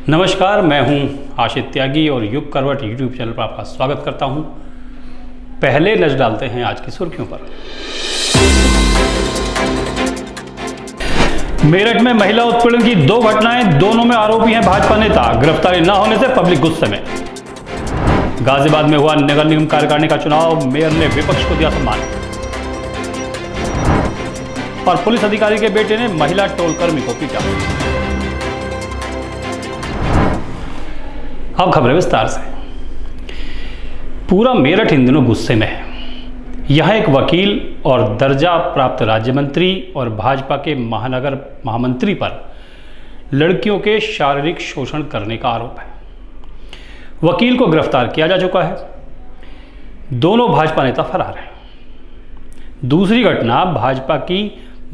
नमस्कार, मैं हूं आशिष त्यागी और युग करवट यूट्यूब चैनल पर आपका स्वागत करता हूं। पहले नजर डालते हैं आज की सुर्खियों पर। मेरठ में महिला उत्पीड़न की 2 घटनाएं, दोनों में आरोपी हैं भाजपा नेता। गिरफ्तारी न होने से पब्लिक गुस्से में। गाजियाबाद में हुआ नगर निगम कार्यकारिणी का चुनाव, मेयर ने विपक्ष को दिया सम्मान। और पुलिस अधिकारी के बेटे ने महिला टोलकर्मी को पीटा। अब खबरें विस्तार से। पूरा मेरठ इन दिनों गुस्से में है। यहां एक वकील और दर्जा प्राप्त राज्य मंत्री और भाजपा के महानगर महामंत्री पर लड़कियों के शारीरिक शोषण करने का आरोप है। वकील को गिरफ्तार किया जा चुका है। दोनों भाजपा नेता फरार हैं। दूसरी घटना भाजपा की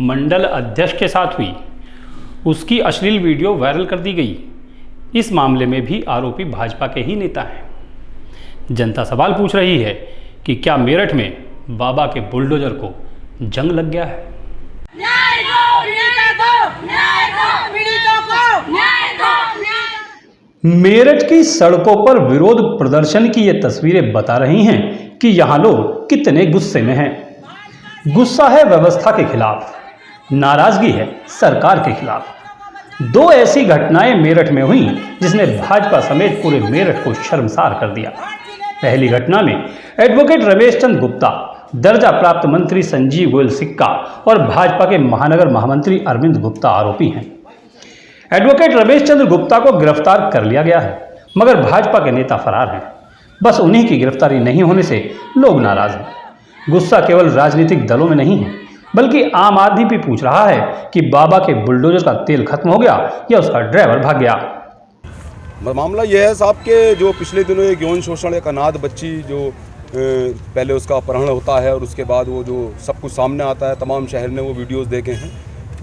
मंडल अध्यक्ष के साथ हुई। उसकी अश्लील वीडियो वायरल कर दी गई। इस मामले में भी आरोपी भाजपा के ही नेता हैं। जनता सवाल पूछ रही है कि क्या मेरठ में बाबा के बुलडोजर को जंग लग गया है? न्याय दो, न्याय दो, न्याय दो, पीड़ितों को न्याय दो। मेरठ की सड़कों पर विरोध प्रदर्शन की ये तस्वीरें बता रही हैं कि यहां लोग कितने गुस्से में हैं। गुस्सा है व्यवस्था के खिलाफ, नाराजगी है सरकार के खिलाफ। 2 ऐसी घटनाएं मेरठ में हुई जिसने भाजपा समेत पूरे मेरठ को शर्मसार कर दिया। पहली घटना में एडवोकेट रमेश चंद्र गुप्ता, दर्जा प्राप्त मंत्री संजीव गोयल सिक्का और भाजपा के महानगर महामंत्री अरविंद गुप्ता आरोपी हैं। एडवोकेट रमेश चंद्र गुप्ता को गिरफ्तार कर लिया गया है, मगर भाजपा के नेता फरार हैं। बस उन्हीं की गिरफ्तारी नहीं होने से लोग नाराज हैं। गुस्सा केवल राजनीतिक दलों में नहीं है, बल्कि आम आदमी भी पूछ रहा है कि बाबा के बुलडोजर का तेल खत्म हो गया या उसका ड्राइवर भाग गया। मामला यह है साहब के जो पिछले दिनों एक यौन शोषण, एक अनाथ बच्ची जो पहले उसका अपहरण होता है और उसके बाद वो जो सब कुछ सामने आता है, तमाम शहर ने वो वीडियोस देखे हैं।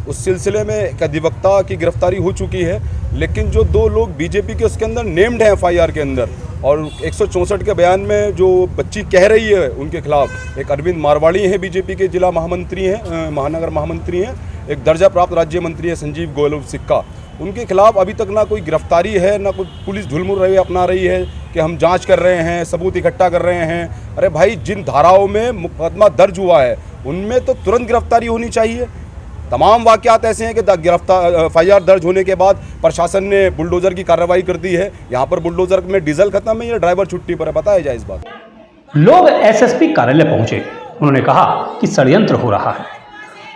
उस सिलसिले में एक अधिवक्ता की गिरफ्तारी हो चुकी है, लेकिन जो 2 लोग बीजेपी के उसके अंदर नेम्ड हैं FIR के अंदर, और 164 के बयान में जो बच्ची कह रही है उनके खिलाफ, एक अरविंद मारवाड़ी हैं बीजेपी के जिला महामंत्री हैं, महानगर महामंत्री हैं, एक दर्जा प्राप्त राज्य मंत्री है संजीव गोयल सिक्का। उनके खिलाफ अभी तक ना कोई गिरफ्तारी है, ना कोई पुलिस ढुलमुल रही अपना रही है कि हम जांच कर रहे हैं, सबूत इकट्ठा कर रहे हैं। अरे भाई, जिन धाराओं में मुकदमा दर्ज हुआ है उनमें तो तुरंत गिरफ्तारी होनी चाहिए। तमाम वाक़यात ऐसे हैं कि FIR दर्ज होने के बाद प्रशासन ने बुलडोज़र की कार्रवाई कर दी है। यहाँ पर बुलडोज़र में डीजल खत्म है या ड्राइवर छुट्टी पर है, बताया जाए इस बात। लोग SSP कार्यालय पहुंचे। उन्होंने कहा कि षड्यंत्र हो रहा है।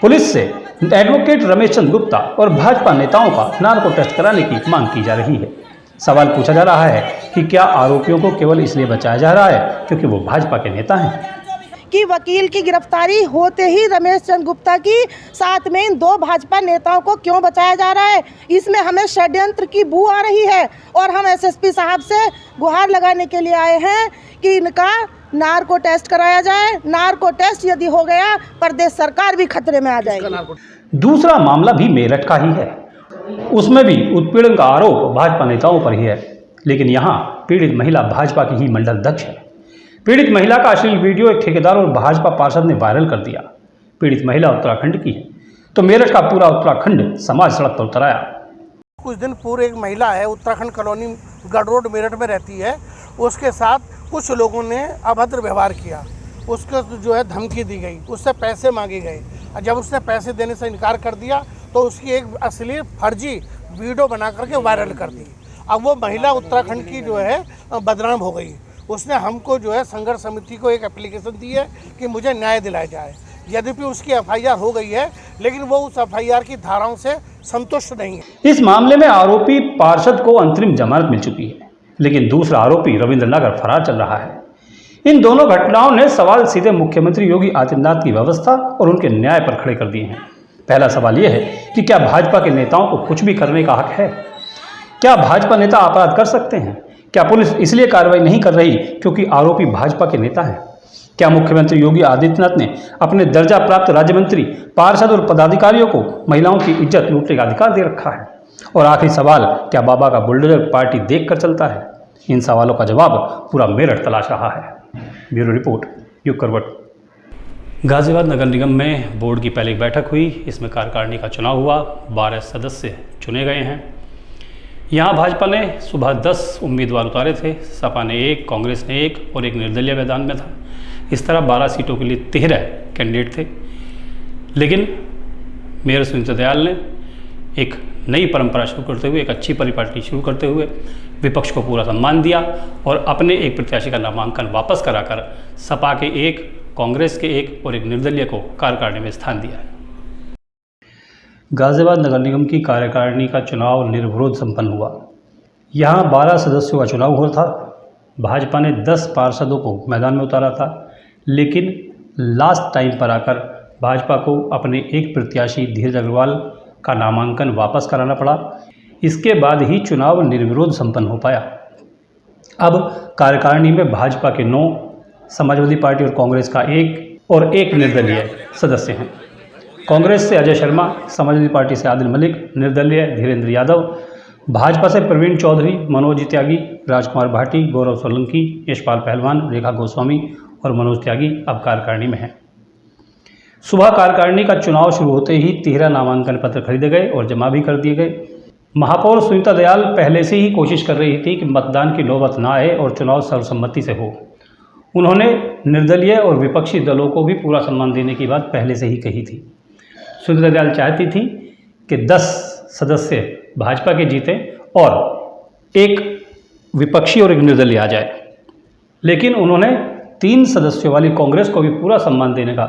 पुलिस से एडवोकेट रमेश चंद्र गुप्ता और भाजपा नेताओं का नार्को टेस्ट कराने की मांग की जा रही है। सवाल पूछा जा रहा है कि क्या आरोपियों को केवल इसलिए बचाया जा रहा है क्योंकि वो भाजपा के नेता हैं? कि वकील की गिरफ्तारी होते ही रमेश चंद्र गुप्ता की साथ में इन 2 भाजपा नेताओं को क्यों बचाया जा रहा है? इसमें हमें षड्यंत्र की बू आ रही है और हम SSP साहब से गुहार लगाने के लिए आए हैं कि इनका नार्को टेस्ट कराया जाए। नार्को टेस्ट यदि हो गया, प्रदेश सरकार भी खतरे में आ जाएगी। दूसरा मामला भी मेरठ का ही है। उसमें भी उत्पीड़न का आरोप भाजपा नेताओं पर ही है, लेकिन यहाँ पीड़ित महिला भाजपा की ही मंडल अध्यक्ष है। पीड़ित महिला का अश्लील वीडियो एक ठेकेदार और भाजपा पार्षद ने वायरल कर दिया। पीड़ित महिला उत्तराखंड की है, तो मेरठ का पूरा उत्तराखंड समाज सड़क पर उतर आया। कुछ दिन पूर्व एक महिला है, उत्तराखंड कॉलोनी गढ़ रोड मेरठ में रहती है। उसके साथ कुछ लोगों ने अभद्र व्यवहार किया। उसको जो है धमकी दी गई, उससे पैसे मांगे गए। जब उसने पैसे देने से इनकार कर दिया तो उसकी एक अश्लील फर्जी वीडियो बना करके वायरल कर दी। अब वो महिला उत्तराखंड की जो है बदनाम हो गई। उसने हमको जो है संघर्ष समिति को एक एप्लीकेशन दी है कि मुझे न्याय दिलाया जाए। यद्यपि उसकी FIR हो गई है, लेकिन वो उस FIR की धाराओं से संतुष्ट नहीं है। इस मामले में आरोपी पार्षद को अंतरिम जमानत मिल चुकी है, लेकिन दूसरा आरोपी रविंद्रनगर फरार चल रहा है। इन दोनों घटनाओं ने सवाल सीधे मुख्यमंत्री योगी आदित्यनाथ की व्यवस्था और उनके न्याय पर खड़े कर दिए हैं। पहला सवाल यह है कि क्या भाजपा के नेताओं को कुछ भी करने का हक है? क्या भाजपा नेता अपराध कर सकते हैं? क्या पुलिस इसलिए कार्रवाई नहीं कर रही क्योंकि आरोपी भाजपा के नेता हैं? क्या मुख्यमंत्री योगी आदित्यनाथ ने अपने दर्जा प्राप्त राज्य मंत्री, पार्षद और पदाधिकारियों को महिलाओं की इज्जत लूटने का अधिकार दे रखा है? और आखिरी सवाल, क्या बाबा का बुलडोजर पार्टी देखकर चलता है? इन सवालों का जवाब पूरा मेरठ तलाश रहा है। ब्यूरो रिपोर्ट, युग करवट। गाजियाबाद नगर निगम में बोर्ड की पहली बैठक हुई। इसमें कार्यकारिणी का चुनाव हुआ। 12 सदस्य चुने गए हैं। यहाँ भाजपा ने सुबह 10 उम्मीदवार उतारे थे, सपा ने 1, कांग्रेस ने 1 और एक निर्दलीय मैदान में था। इस तरह 12 सीटों के लिए 13 कैंडिडेट थे। लेकिन मेयर सुनीता दयाल ने एक नई परंपरा शुरू करते हुए, एक अच्छी परिपाटी शुरू करते हुए विपक्ष को पूरा सम्मान दिया और अपने एक प्रत्याशी का नामांकन वापस कराकर सपा के 1, कांग्रेस के 1 और एक निर्दलीय को कार्यकारिणी में स्थान दिया है। गाजियाबाद नगर निगम की कार्यकारिणी का चुनाव निर्विरोध संपन्न हुआ। यहाँ 12 सदस्यों का चुनाव हुआ था। भाजपा ने 10 पार्षदों को मैदान में उतारा था, लेकिन लास्ट टाइम पर आकर भाजपा को अपने एक प्रत्याशी धीरज अग्रवाल का नामांकन वापस कराना पड़ा। इसके बाद ही चुनाव निर्विरोध संपन्न हो पाया। अब कार्यकारिणी में भाजपा के 9, समाजवादी पार्टी और कांग्रेस का 1 और एक निर्दलीय सदस्य हैं। कांग्रेस से अजय शर्मा, समाजवादी पार्टी से आदिल मलिक, निर्दलीय धीरेन्द्र यादव, भाजपा से प्रवीण चौधरी, मनोज त्यागी, राजकुमार भाटी, गौरव सोलंकी, यशपाल पहलवान, रेखा गोस्वामी और मनोज त्यागी अब कार्यकारिणी में हैं। सुबह कार्यकारिणी का चुनाव शुरू होते ही 13 नामांकन पत्र खरीदे गए और जमा भी कर दिए गए। महापौर सुनीता दयाल पहले से ही कोशिश कर रही थी कि मतदान की नौबत ना आए और चुनाव सर्वसम्मति से हो। उन्होंने निर्दलीय और विपक्षी दलों को भी पूरा सम्मान देने की बात पहले से ही कही थी। सुनीता दयाल चाहती थी कि 10 सदस्य भाजपा के जीते और एक विपक्षी और एक निर्दलीय आ जाए, लेकिन उन्होंने 3 सदस्यों वाली कांग्रेस को भी पूरा सम्मान देने का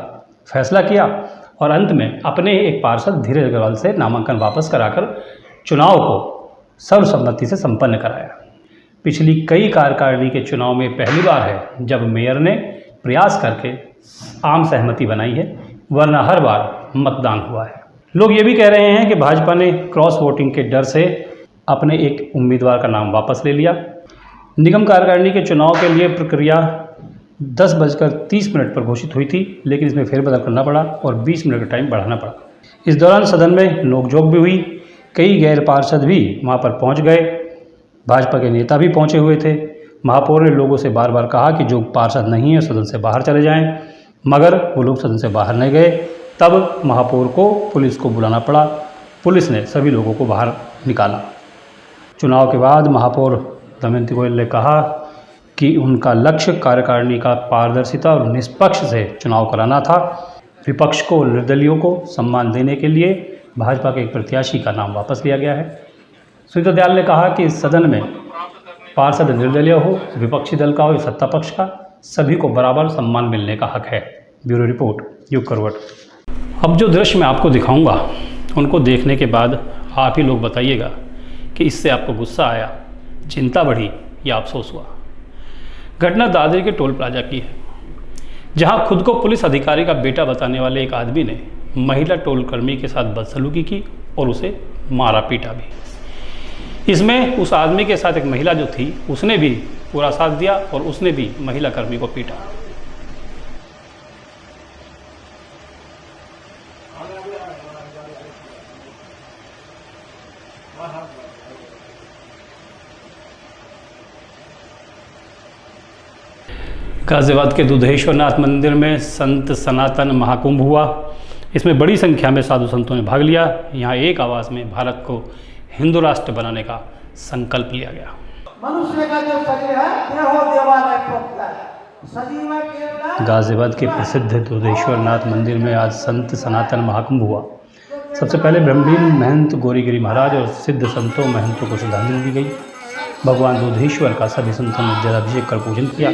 फैसला किया और अंत में अपने एक पार्षद धीरज अग्रवाल से नामांकन वापस कराकर चुनाव को सर्वसम्मति से संपन्न कराया। पिछली कई कार्यकारिणी के चुनाव में पहली बार है जब मेयर ने प्रयास करके आम सहमति बनाई है, वरना हर बार मतदान हुआ है। लोग ये भी कह रहे हैं कि भाजपा ने क्रॉस वोटिंग के डर से अपने एक उम्मीदवार का नाम वापस ले लिया। निगम कार्यकारिणी के चुनाव के लिए प्रक्रिया 10:30 पर घोषित हुई थी, लेकिन इसमें फेरबदल करना पड़ा और 20 मिनट का टाइम बढ़ाना पड़ा। इस दौरान सदन में नोकझोंक भी हुई। कई गैर पार्षद भी वहाँ पर पहुँच गए। भाजपा के नेता भी पहुँचे हुए थे। महापौर ने लोगों से बार बार कहा कि जो पार्षद नहीं है सदन से बाहर चले जाएं, मगर वो लोग सदन से बाहर नहीं गए। तब महापौर को पुलिस को बुलाना पड़ा। पुलिस ने सभी लोगों को बाहर निकाला। चुनाव के बाद महापौर दमयंती गोयल ने कहा कि उनका लक्ष्य कार्यकारिणी का पारदर्शिता और निष्पक्ष से चुनाव कराना था। विपक्ष को, निर्दलियों को सम्मान देने के लिए भाजपा के एक प्रत्याशी का नाम वापस लिया गया है। सुनीता दयाल ने कहा कि सदन में पार्षद निर्दलीय हो, विपक्षी दल का हो या सत्ता पक्ष का, सभी को बराबर सम्मान मिलने का हक है। ब्यूरो रिपोर्ट, युग करवट। अब जो दृश्य मैं आपको दिखाऊंगा, उनको देखने के बाद आप ही लोग बताइएगा कि इससे आपको गुस्सा आया, चिंता बढ़ी या अफसोस हुआ। घटना दादरी के टोल प्लाजा की है, जहां खुद को पुलिस अधिकारी का बेटा बताने वाले एक आदमी ने महिला टोल कर्मी के साथ बदसलूकी की और उसे मारा पीटा भी। इसमें उस आदमी के साथ एक महिला जो थी, उसने भी पूरा साथ दिया और उसने भी महिला कर्मी को पीटा। गाजियाबाद के दुधेश्वरनाथ मंदिर में संत सनातन महाकुंभ हुआ। इसमें बड़ी संख्या में साधु संतों ने भाग लिया। यहाँ एक आवाज़ में भारत को हिंदू राष्ट्र बनाने का संकल्प लिया गया। मनुष्य का जो शरीर है देहो देवालय प्रोक्त है, सजीव केवल। गाजियाबाद के प्रसिद्ध दुधेश्वरनाथ मंदिर में आज संत सनातन महाकुंभ हुआ। सबसे पहले ब्रह्मलीन महंत गौरीगिरी महाराज और सिद्ध संतों महंतों को श्रद्धांजलि दी गई। भगवान दुधेश्वर का सभी संतों ने जलाभिषेक कर पूजन किया।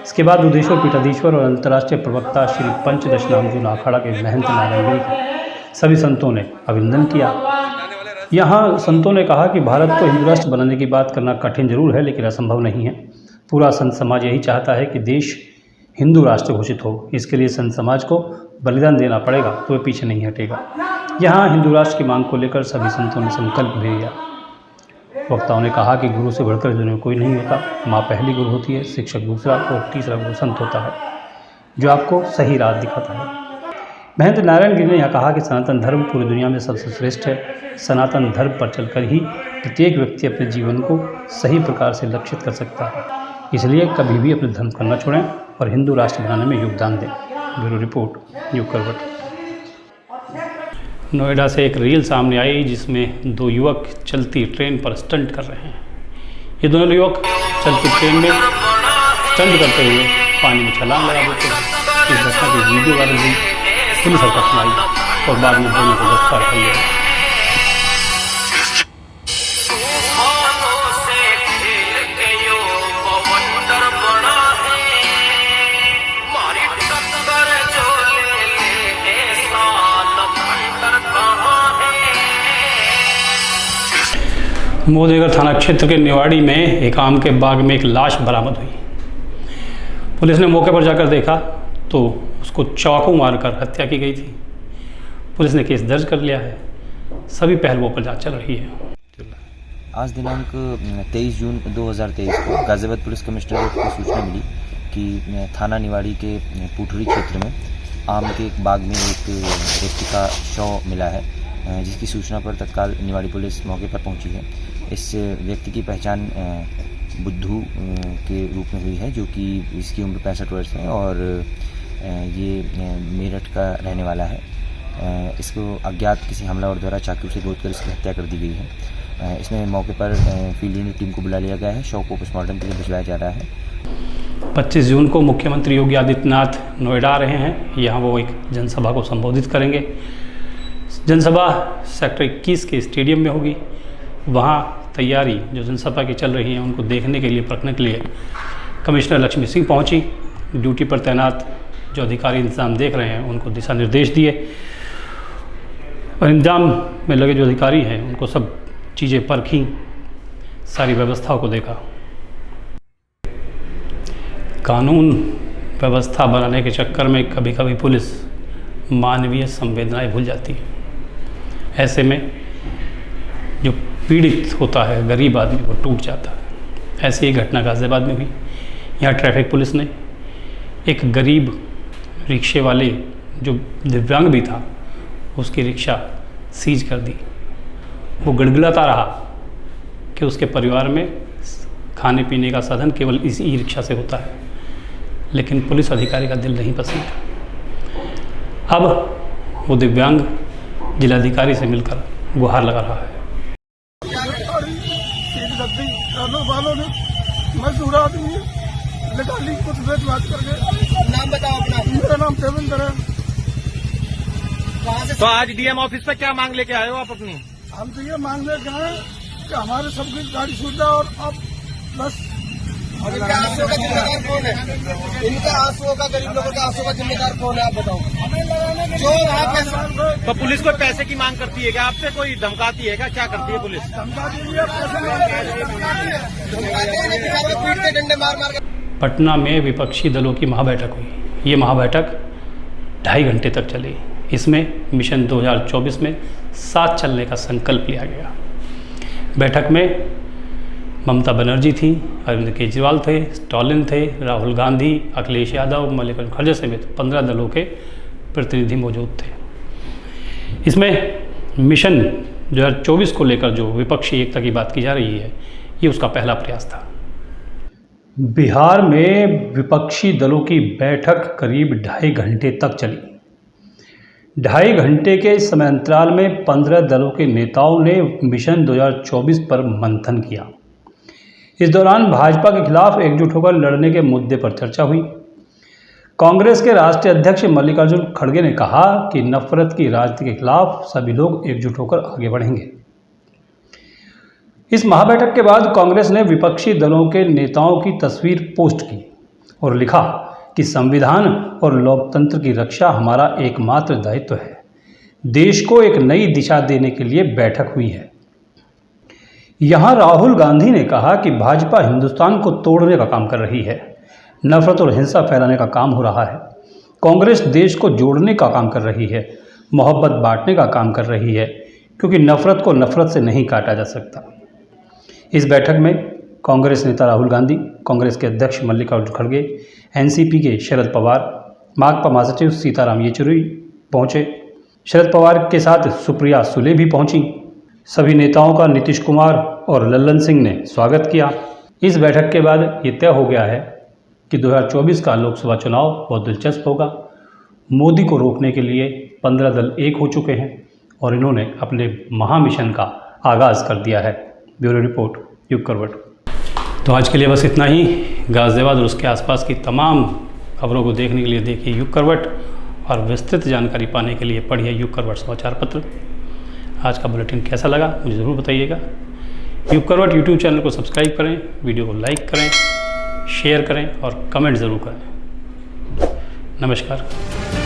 इसके बाद दुधेश्वर पीठाधीश्वर और अंतर्राष्ट्रीय प्रवक्ता श्री पंचदश नामजून अखाड़ा के महंत नारायण सभी संतों ने अभिनंदन किया। यहाँ संतों ने कहा कि भारत को हिंदू राष्ट्र बनाने की बात करना कठिन जरूर है, लेकिन असंभव नहीं है। पूरा संत समाज यही चाहता है कि देश हिंदू राष्ट्र घोषित हो। इसके लिए संत समाज को बलिदान देना पड़ेगा, तो वे पीछे नहीं हटेगा। यहाँ हिंदू राष्ट्र की मांग को लेकर सभी संतों ने संकल्प भी लिया। वक्ताओं ने कहा कि गुरु से बढ़कर दुनिया में कोई नहीं होता। माँ पहली गुरु होती है, शिक्षक दूसरा और तीसरा गुरु संत होता है, जो आपको सही राह दिखाता है। महंत नारायण गिरी ने यह कहा कि सनातन धर्म पूरी दुनिया में सबसे श्रेष्ठ है। सनातन धर्म पर चलकर ही प्रत्येक व्यक्ति अपने जीवन को सही प्रकार से लक्षित कर सकता है। इसलिए कभी भी अपने धर्म को न छोड़ें और हिंदू राष्ट्र बनाने में योगदान दें। ब्यूरो रिपोर्ट, युग करवट। नोएडा से एक रील सामने आई जिसमें दो युवक चलती ट्रेन पर स्टंट कर रहे हैं। ये दोनों युवक चलती ट्रेन में स्टंट करते हुए पानी में छलांग लगा देते हैं। इस घटना की वीडियो वायरल हुई, पुलिस हरकत में आई और बाद में दोनों को गिरफ्तार कर लिया। मोदेगर थाना क्षेत्र के निवाड़ी में एक आम के बाग में एक लाश बरामद हुई। पुलिस ने मौके पर जाकर देखा तो उसको चाकू मारकर हत्या की गई थी। पुलिस ने केस दर्ज कर लिया है। सभी पहलुओं पर जांच चल रही है। आज दिनांक 23 जून 2023 को गाजियाबाद पुलिस कमिश्नरेट को सूचना मिली कि थाना निवाड़ी के पुठड़ी क्षेत्र में आम के एक बाग में एक व्यक्ति का शव मिला है, जिसकी सूचना पर तत्काल निवाड़ी पुलिस मौके पर पहुंची है। इस व्यक्ति की पहचान बुद्धू के रूप में हुई है, जो कि इसकी उम्र 65 वर्ष है और ये मेरठ का रहने वाला है। इसको अज्ञात किसी हमलावर द्वारा चाकू से गोदकर इसकी हत्या कर दी गई है। इसमें मौके पर फील्ड यूनिट टीम को बुला लिया गया है। शव को पोस्टमार्टम के लिए भिजवाया जा रहा है। 25 जून को मुख्यमंत्री योगी आदित्यनाथ नोएडा आ रहे हैं। यहाँ वो एक जनसभा को संबोधित करेंगे। जनसभा सेक्टर 21 के स्टेडियम में होगी। वहाँ तैयारी जो जनसभा की चल रही है उनको देखने के लिए, परखने के लिए कमिश्नर लक्ष्मी सिंह पहुँची। ड्यूटी पर तैनात जो अधिकारी इंतजाम देख रहे हैं उनको दिशा निर्देश दिए और इंतजाम में लगे जो अधिकारी हैं उनको सब चीज़ें परखीं, सारी व्यवस्थाओं को देखा। कानून व्यवस्था बनाने के चक्कर में कभी कभी पुलिस मानवीय संवेदनाएं भूल जाती है। ऐसे में जो पीड़ित होता है, गरीब आदमी, वो टूट जाता है। ऐसी एक घटना गाजियाबाद में हुई। यहाँ ट्रैफिक पुलिस ने एक गरीब रिक्शे वाले जो दिव्यांग भी था उसकी रिक्शा सीज कर दी। वो गिड़गिड़ाता रहा कि उसके परिवार में खाने पीने का साधन केवल इस ई रिक्शा से होता है, लेकिन पुलिस अधिकारी का दिल नहीं पसंद। अब वो दिव्यांग जिलाधिकारी से मिलकर गुहार लगा रहा है। वालों ने मजदूर आदमी निकाली कुछ बात करके। नाम बताओ अपना। मेरा नाम देवेंद्र है। तो आज डीएम ऑफिस पे क्या मांग लेके आए हो आप अपनी? हम तो ये मांग लेके आए कि हमारे सबकी गाड़ी सुविधा और अब बस। इनका आंसुओं का जिम्मेदार कौन है? इनका आंसुओं का, गरीब लोगों का आंसुओं का जिम्मेदार कौन है, आप बताओ। जो आप तो पुलिस कोई पैसे की मांग करती है क्या आपसे? कोई धमकाती है क्या? क्या करती है पुलिस? पटना में विपक्षी दलों की महाबैठक हुई। ये महाबैठक 2.5 घंटे तक चली। इसमें मिशन 2024 में साथ चलने का संकल्प लिया गया। बैठक में ममता बनर्जी थी, अरविंद केजरीवाल थे, स्टालिन थे, राहुल गांधी, अखिलेश यादव, मल्लिकार्जुन खड़गे समेत 15 दलों के प्रतिनिधि मौजूद थे। इसमें मिशन 2024 को लेकर जो विपक्षी एकता की बात की जा रही है, ये उसका पहला प्रयास था। बिहार में विपक्षी दलों की बैठक करीब 2.5 घंटे तक चली। 2.5 घंटे के समय अंतराल में 15 दलों के नेताओं ने मिशन 2024 पर मंथन किया। इस दौरान भाजपा के खिलाफ एकजुट होकर लड़ने के मुद्दे पर चर्चा हुई। कांग्रेस के राष्ट्रीय अध्यक्ष मल्लिकार्जुन खड़गे ने कहा कि नफरत की राजनीति के खिलाफ सभी लोग एकजुट होकर आगे बढ़ेंगे। इस महाबैठक के बाद कांग्रेस ने विपक्षी दलों के नेताओं की तस्वीर पोस्ट की और लिखा कि संविधान और लोकतंत्र की रक्षा हमारा एकमात्र दायित्व है। देश को एक नई दिशा देने के लिए बैठक हुई है। यहां राहुल गांधी ने कहा कि भाजपा हिंदुस्तान को तोड़ने का काम कर रही है, नफरत और हिंसा फैलाने का काम हो रहा है। कांग्रेस देश को जोड़ने का काम कर रही है, मोहब्बत बांटने का काम कर रही है, क्योंकि नफरत को नफरत से नहीं काटा जा सकता। इस बैठक में कांग्रेस नेता राहुल गांधी, कांग्रेस के अध्यक्ष मल्लिकार्जुन खड़गे, एनसीपी के शरद पवार, माकपा महासचिव सीताराम येचुरी पहुंचे। शरद पवार के साथ सुप्रिया सुले भी पहुंची। सभी नेताओं का नीतीश कुमार और लल्लन सिंह ने स्वागत किया। इस बैठक के बाद ये तय हो गया है कि 2024 का लोकसभा चुनाव बहुत दिलचस्प होगा। मोदी को रोकने के लिए 15 दल एक हो चुके हैं। और इन्होंने अपने महामिशन का आगाज़ कर दिया है। ब्यूरो रिपोर्ट, युग करवट। तो आज के लिए बस इतना ही। गाज़ियाबाद और उसके आसपास की तमाम खबरों को देखने के लिए देखिए युग करवट, और विस्तृत जानकारी पाने के लिए पढ़िए युग करवट समाचार पत्र। आज का बुलेटिन कैसा लगा मुझे ज़रूर बताइएगा। युग करवट यूट्यूब चैनल को सब्सक्राइब करें, वीडियो को लाइक करें, शेयर करें और कमेंट ज़रूर करें। नमस्कार।